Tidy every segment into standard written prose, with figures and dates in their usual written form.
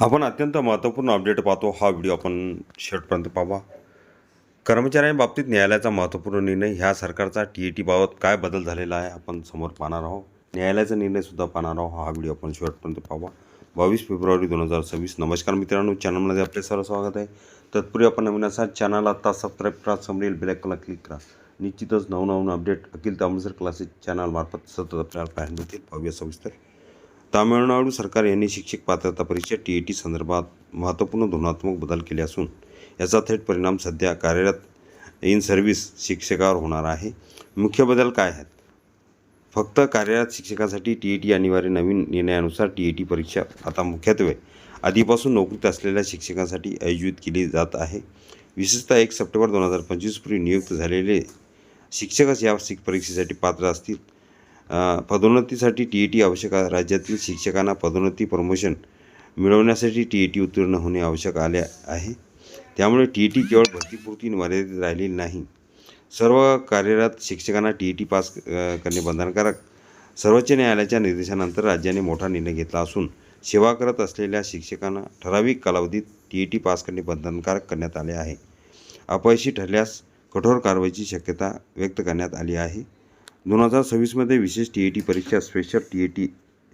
आपण अत्यंत महत्त्वपूर्ण अपडेट पाहतो. हा व्हिडिओ आपण शेवटपर्यंत पाहा. कर्मचाऱ्यांबाबतीत न्यायालयाचा महत्त्वपूर्ण निर्णय. ह्या सरकारचा TAT बाबत काय बदल झालेला आहे आपण समोर पाहणार आहोत. न्यायालयाचा निर्णयसुद्धा पाहणार आहोत. हा व्हिडिओ आपण शेवटपर्यंत पाहा. 22 फेब्रुवारी 2026. नमस्कार मित्रांनो, चॅनलमध्ये आपले सर्व स्वागत आहे. तत्पूर्वी आपण नवीन असाल चॅनल आता सबस्क्राईब करा, समोरील बेल आयकॉनला क्लिक करा. निश्चितच नवनवीन अपडेट अखिल तांबेसर क्लासेस चॅनलमार्फत सतत आपल्याला पाहायला मिळतील. पाहूया सविस्तर. तामिळनाडू सरकार यांनी शिक्षक पात्रता परीक्षा TAT संदर्भात महत्त्वपूर्ण धोरणात्मक बदल केले असून याचा थेट परिणाम सध्या कार्यरत इन सर्व्हिस शिक्षकावर होणार आहे. मुख्य बदल काय आहेत? फक्त कार्यरत शिक्षकासाठी TAT अनिवार्य. नवीन निर्णयानुसार TAT परीक्षा आता मुख्यत्वे आधीपासून नोकरीत असलेल्या शिक्षकांसाठी आयोजित केली जात आहे. विशेषतः 1 सप्टेंबर 2025 पूर्वी नियुक्त झालेले शिक्षकच या परीक्षेसाठी पात्र असतील. पदोन्नतीसाठी TAT आवश्यक. राज्यातील शिक्षकांना पदोन्नती प्रमोशन मिळवण्यासाठी TAT उत्तीर्ण होणे आवश्यक आले आहे. त्यामुळे TAT केवळ भरतीपुरती मर्यादित राहिलेली नाही. सर्व कार्यरत शिक्षकांना TAT पास करणे बंधनकारक. सर्वोच्च न्यायालयाच्या निर्देशानंतर राज्याने मोठा निर्णय घेतला असून सेवा करत असलेल्या शिक्षकांना ठराविक कालावधीत TAT पास करणे बंधनकारक करण्यात आले आहे. अपयशी ठरल्यास कठोर कारवाईची शक्यता व्यक्त करण्यात आली आहे. 2026मध्ये विशेष TAT परीक्षा स्पेशल TAT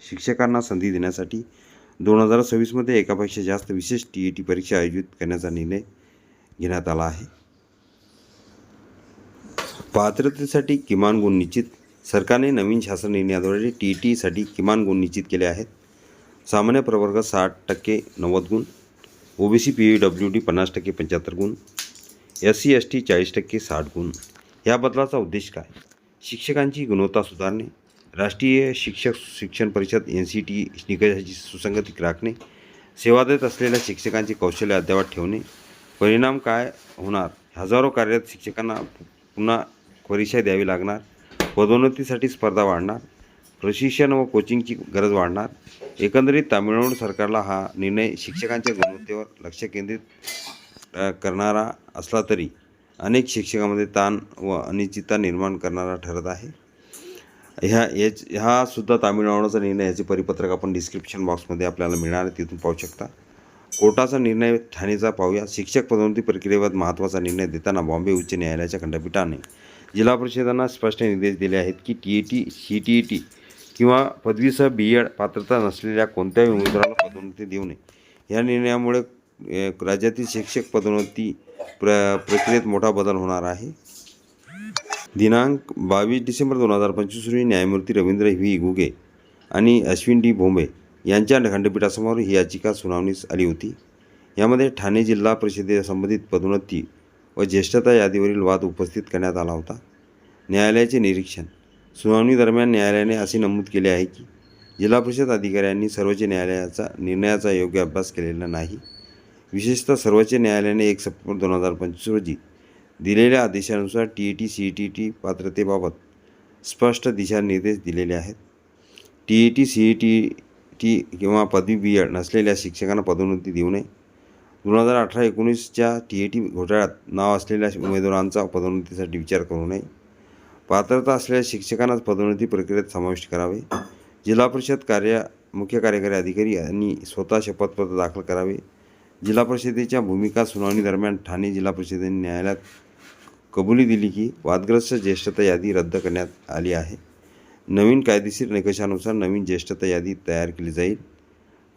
शिक्षकांना संधी देण्यासाठी 2026मध्ये एकापेक्षा जास्त विशेष TAT परीक्षा आयोजित करण्याचा निर्णय घेण्यात आला आहे. पात्रतेसाठी किमान गुण निश्चित. सरकारने नवीन शासन निर्णयाद्वारे TATसाठी किमान गुण निश्चित केले आहेत. सामान्य प्रवर्ग 60% 90 गुण, OBC PWD 50% 75 गुण, SC ST 40% 60 गुण. या बदलाचा उद्देश काय? शिक्षकांची गुणवत्ता सुधारणे, राष्ट्रीय शिक्षक शिक्षण परिषद NCT निकषाची सुसंगती राखणे, सेवा देत असलेल्या शिक्षकांची कौशल्य अद्ययावत ठेवणे. परिणाम काय होणार? हजारो कार्यरत शिक्षकांना पुन्हा परीक्षा द्यावी लागणार. पदोन्नतीसाठी स्पर्धा वाढणार. प्रशिक्षण व कोचिंगची गरज वाढणार. एकंदरीत तामिळनाडू सरकारला हा निर्णय शिक्षकांच्या गुणवत्तेवर लक्ष केंद्रित करणारा असला तरी अनेक शिक्षकांमध्ये ताण व अनिश्चितता निर्माण करणारा ठरत आहे. हा सुद्धा तामिळनाडूचा निर्णय. याचे परिपत्रक आपण डिस्क्रिप्शन बॉक्समध्ये आपल्याला मिळणार आहे, तिथून पाहू शकता. कोर्टाचा निर्णय ठाणेचा पाहूया. शिक्षक पदोन्नती प्रक्रियेबाबत महत्त्वाचा निर्णय देताना बॉम्बे उच्च न्यायालयाच्या खंडपीठाने जिल्हा परिषदांना स्पष्ट निर्देश दिले आहेत की TAT, CTET किंवा पदवीसह BEd पात्रता नसलेल्या कोणत्याही उमेदवाराला पदोन्नती देऊ नये. या निर्णयामुळे राज्यातील शिक्षक पदोन्नती प्रक्रियेत मोठा बदल होणार आहे. दिनांक 22 डिसेंबर 2025 रोजी न्यायमूर्ती रवींद्र व्ही घुगे आणि अश्विन D भोंबे यांच्या खंडपीठासमोर ही याचिका सुनावणीस आली होती. यामध्ये ठाणे जिल्हा परिषदेसंबंधित पदोन्नती व ज्येष्ठता यादीवरील वाद उपस्थित करण्यात आला होता. न्यायालयाचे निरीक्षण. सुनावणी दरम्यान न्यायालयाने असे नमूद केले आहे की जिल्हा परिषद अधिकाऱ्यांनी सर्वोच्च न्यायालयाचा निर्णयाचा योग्य अभ्यास केलेला नाही. विशेषतः सर्वोच्च न्यायालयाने 1 सप्टेंबर 2025 रोजी दिलेल्या आदेशानुसार TAT CTET पात्रतेबाबत स्पष्ट दिशानिर्देश दिलेले आहेत. TAT CTET किंवा पदवी BEd नसलेल्या शिक्षकांना पदोन्नती देऊ नये. 2018-19च्या TAT घोटाळ्यात नाव असलेल्या उमेदवारांचा पदोन्नतीसाठी विचार करू नये. पात्रता असलेल्या शिक्षकांनाच पदोन्नती प्रक्रियेत समाविष्ट करावे. जिल्हा परिषद मुख्य कार्यकारी अधिकारी यांनी स्वतः शपथपत्र दाखल करावे. जिल्हा परिषदेच्या भूमिका. सुनावणी दरम्यान ठाणे जिल्हा परिषदेने न्यायालयात कबुली दिली की वादग्रस्त ज्येष्ठता यादी रद्द करण्यात आली आहे. नवीन कायदेशीर निकषानुसार नवीन ज्येष्ठता यादी तयार केली जाईल.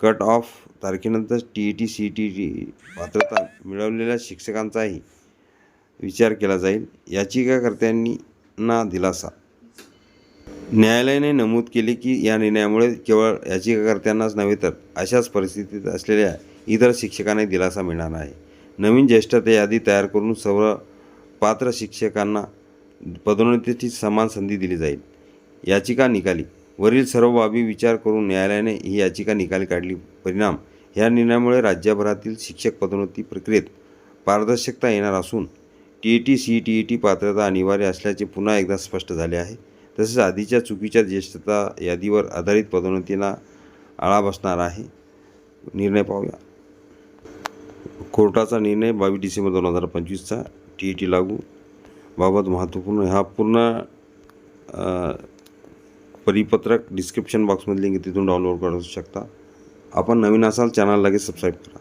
कट ऑफ तारखेनंतर TAT CTET पात्रता मिळवलेल्या शिक्षकांचाही विचार केला जाईल. याचिकाकर्त्यांना दिलासा. न्यायालयाने नमूद केले की या निर्णयामुळे केवळ याचिकाकर्त्यांनाच नव्हे तर अशाच परिस्थितीत असलेल्या इतर शिक्षकांनाही दिलासा मिळणार आहे. नवीन ज्येष्ठता यादी तयार करून सर्व पात्र शिक्षकांना पदोन्नतीची समान संधी दिली जाईल. याचिका निकाली. वरील सर्व बाबी विचार करून न्यायालयाने ही याचिका निकाली काढली. परिणाम. या निर्णयामुळे राज्यभरातील शिक्षक पदोन्नती प्रक्रियेत पारदर्शकता येणार असून TAT CTET पात्रता अनिवार्य असल्याचे पुन्हा एकदा स्पष्ट झाले आहे. तसेच आधीच्या चुकीच्या ज्येष्ठता यादीवर आधारित पदोन्नतीला आळा बसणार आहे. निर्णय पाहूया. कोर्टाचा निर्णय 22 डिसेंबर 2025चा TAT लागू बाबत महत्त्वपूर्ण. हा पूर्ण परिपत्रक डिस्क्रिप्शन बॉक्समध्ये लिंक तिथून डाउनलोड करू शकता. आपण नवीन असाल चॅनल लगेच सबस्क्राईब करा.